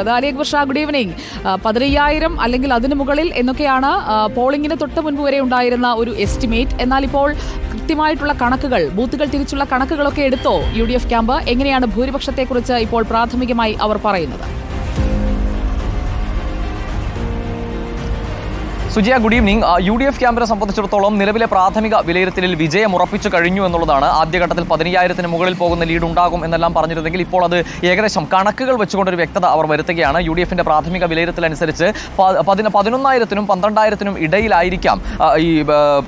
Ali Akbar Shah, good evening. 15,000 അല്ലെങ്കിൽ അതിനു മുകളിൽ എന്നൊക്കെയാണ് പോളിംഗിന് തൊട്ട് മുൻപ് വരെ ഉണ്ടായിരുന്ന ഒരു എസ്റ്റിമേറ്റ്. എന്നാൽ ഇപ്പോൾ കൃത്യമായിട്ടുള്ള കണക്കുകൾ, ബൂത്തുകൾ തിരിച്ചുള്ള കണക്കുകളൊക്കെ എടുത്തോ UDF ക്യാമ്പ്? എങ്ങനെയാണ് ഭൂരിപക്ഷത്തെക്കുറിച്ച് ഇപ്പോൾ പ്രാഥമികമായി അവർ പറയുന്നത്? സുജിയ, ഗുഡ് ഈവനിങ്. UDF ക്യാമ്പിനെ സംബന്ധിച്ചിടത്തോളം നിലവിലെ പ്രാഥമിക വിലയിരുത്തലിൽ വിജയം ഉറപ്പിച്ചു കഴിഞ്ഞു എന്നുള്ളതാണ്. ആദ്യഘട്ടത്തിൽ 15,000-ന് മുകളിൽ പോകുന്ന ലീഡ് ഉണ്ടാകും എന്നെല്ലാം പറഞ്ഞിരുന്നെങ്കിൽ ഇപ്പോൾ അത് ഏകദേശം കണക്കുകൾ വെച്ചുകൊണ്ടൊരു വ്യക്തത അവർ വരുത്തുകയാണ്. UDFന്റെ പ്രാഥമിക വിലയിരുത്തലനുസരിച്ച് 11,000-നും 12,000-നും ഇടയിലായിരിക്കാം ഈ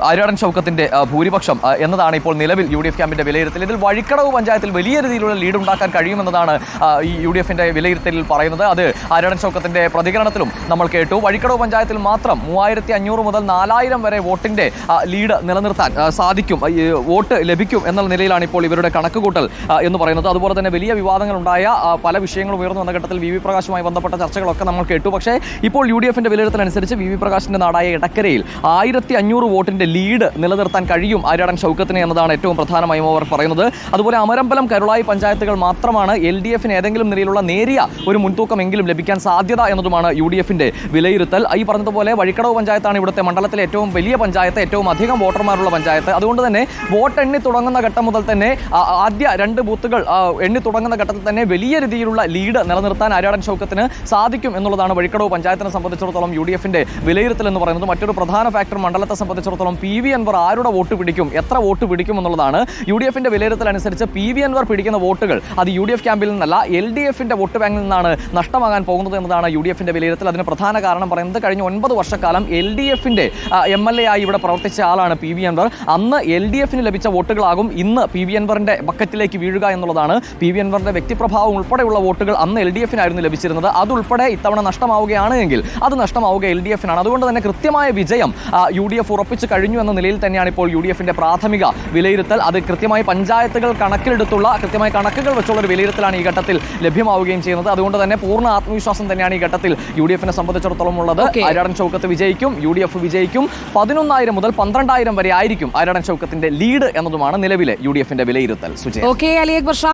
ആര്യാടൻ ഷൗക്കത്തിന്റെ ഭൂരിപക്ഷം എന്നതാണ് ഇപ്പോൾ നിലവിൽ UDF ക്യാമ്പിന്റെ വിലയിരുത്തൽ. ഇതിൽ വഴിക്കടവ് പഞ്ചായത്തിൽ വലിയ രീതിയിലുള്ള ലീഡ് ഉണ്ടാക്കാൻ കഴിയുമെന്നതാണ് ഈ UDFന്റെ വിലയിരുത്തലിൽ പറയുന്നത്. അത് ആര്യാടൻ ഷൗക്കത്തിന്റെ പ്രതികരണത്തിലും നമ്മൾ കേട്ടു. വഴിക്കടവ് പഞ്ചായത്തിൽ മാത്രം 3,500 മുതൽ 4,000 വരെ വോട്ടിന്റെ ലീഡ് നിലനിർത്താൻ സാധിക്കും, വോട്ട് ലഭിക്കും എന്ന നിലയിലാണ് ഇപ്പോൾ ഇവരുടെ കണക്കുകൂട്ടൽ എന്ന് പറയുന്നത്. അതുപോലെ തന്നെ വലിയ വിവാദങ്ങൾ ഉണ്ടായ പല വിഷയങ്ങളും ഉയർന്നു വന്ന ഘട്ടത്തിൽ VV പ്രകാശുമായി ബന്ധപ്പെട്ട ചർച്ചകളൊക്കെ നമ്മൾ കേട്ടു. പക്ഷേ ഇപ്പോൾ UDFന്റെ വിലയിരുത്തലനുസരിച്ച് VV പ്രകാശിന്റെ നാടായ എടക്കരയിൽ 1,500 വോട്ടിന്റെ ലീഡ് നിലനിർത്താൻ കഴിയും ആര്യാടൻ ഷൗക്കത്തിന് എന്നതാണ് ഏറ്റവും പ്രധാനമായും അവർ പറയുന്നത്. അതുപോലെ അമരമ്പലം, കരുളായി പഞ്ചായത്തുകൾ മാത്രമാണ് LDFന് ഏതെങ്കിലും നിലയിലുള്ള നേരിയ ഒരു മുൻതൂക്കമെങ്കിലും ലഭിക്കാൻ സാധ്യത എന്നതുമാണ് UDFന്റെ വിലയിരുത്തൽ. ഈ പറഞ്ഞതുപോലെ വഴിക്കടവ് പഞ്ചായത്താണ് ഇവിടുത്തെ മണ്ഡലത്തിലെ ഏറ്റവും വലിയ പഞ്ചായത്ത്, ഏറ്റവും അധികം വോട്ടർമാരുള്ള പഞ്ചായത്ത്. അതുകൊണ്ട് തന്നെ വോട്ട് എണ്ണി തുടങ്ങുന്ന ഘട്ടം മുതൽ തന്നെ ആദ്യ 2 ബൂത്തുകൾ എണ്ണി തുടങ്ങുന്ന ഘട്ടത്തിൽ തന്നെ വലിയ രീതിയിലുള്ള ലീഡ് നിലനിർത്താൻ ആര്യാടൻ ഷൗക്കത്തിന് സാധിക്കും എന്നുള്ളതാണ് വഴിക്കടവ് പഞ്ചായത്തിനെ സംബന്ധിച്ചിടത്തോളം UDFന്റെ വിലയിരുത്തൽ എന്ന് പറയുന്നത്. മറ്റൊരു പ്രധാന ഫാക്ടർ മണ്ഡലത്തെ സംബന്ധിച്ചിടത്തോളം PV അൻവർ ആരുടെ വോട്ട് പിടിക്കും, എത്ര വോട്ട് പിടിക്കും എന്നുള്ളതാണ്. UDFന്റെ വിലയിരുത്തൽ അനുസരിച്ച് PV അൻവർ പിടിക്കുന്ന വോട്ടുകൾ അത് UDF ക്യാമ്പിൽ നിന്നല്ല LDFന്റെ വോട്ട് ബാങ്കിൽ നിന്നാണ് നഷ്ടമാകാൻ പോകുന്നത് എന്നതാണ് UDFന്റെ വിലയിരുത്തൽ. അതിന് പ്രധാന കാരണം പറയുന്നത് കഴിഞ്ഞ 9 വർഷക്കാലം LDFന്റെ MLA ആയി ഇവിടെ പ്രവർത്തിച്ച ആളാണ് PV അൻവർ. അന്ന് LDFന് ലഭിച്ച വോട്ടുകളാകും ഇന്ന് PV അൻവറിന്റെ ബക്കറ്റിലേക്ക് വീഴുക എന്നുള്ളതാണ്. PV അൻവറിന്റെ വ്യക്തിപ്രഭാവം ഉൾപ്പെടെയുള്ള വോട്ടുകൾ അന്ന് LDFനായിരുന്നു ലഭിച്ചിരുന്നത്. അതുൾപ്പെടെ ഇത്തവണ നഷ്ടമാവുകയാണ് എങ്കിൽ അത് നഷ്ടമാവുക LDFനാണ്. അതുകൊണ്ട് തന്നെ കൃത്യമായ വിജയം UDF ഉറപ്പിച്ചു കഴിഞ്ഞു എന്ന നിലയിൽ തന്നെയാണ് ഇപ്പോൾ UDFന്റെ പ്രാഥമിക വിലയിരുത്തൽ. അത് കൃത്യമായി പഞ്ചായത്തുകൾ കണക്കിലെടുത്തുള്ള കൃത്യമായ കണക്കുകൾ വെച്ചുള്ള ഒരു വിലയിരുത്തലാണ് ഈ ഘട്ടത്തിൽ ലഭ്യമാവുകയും ചെയ്യുന്നത്. അതുകൊണ്ട് തന്നെ പൂർണ്ണ ആത്മവിശ്വാസം തന്നെയാണ് ഈ ഘട്ടത്തിൽ UDFനെ സംബന്ധിച്ചിടത്തോളം ഉള്ളത്. ആര്യാടൻ ഷൗക്കത്ത് വിജയിക്കും, UDF വിജയിക്കും. 11,000 മുതൽ 12,000 വരെ ആയിരിക്കും ആര്യാടൻ ഷൗക്കത്തിന്റെ ലീഡ് എന്നതുമാണ് നിലവിലെ UDFന്റെ വിലയിരുത്തൽ. അലി അക്ബർ ഷാ.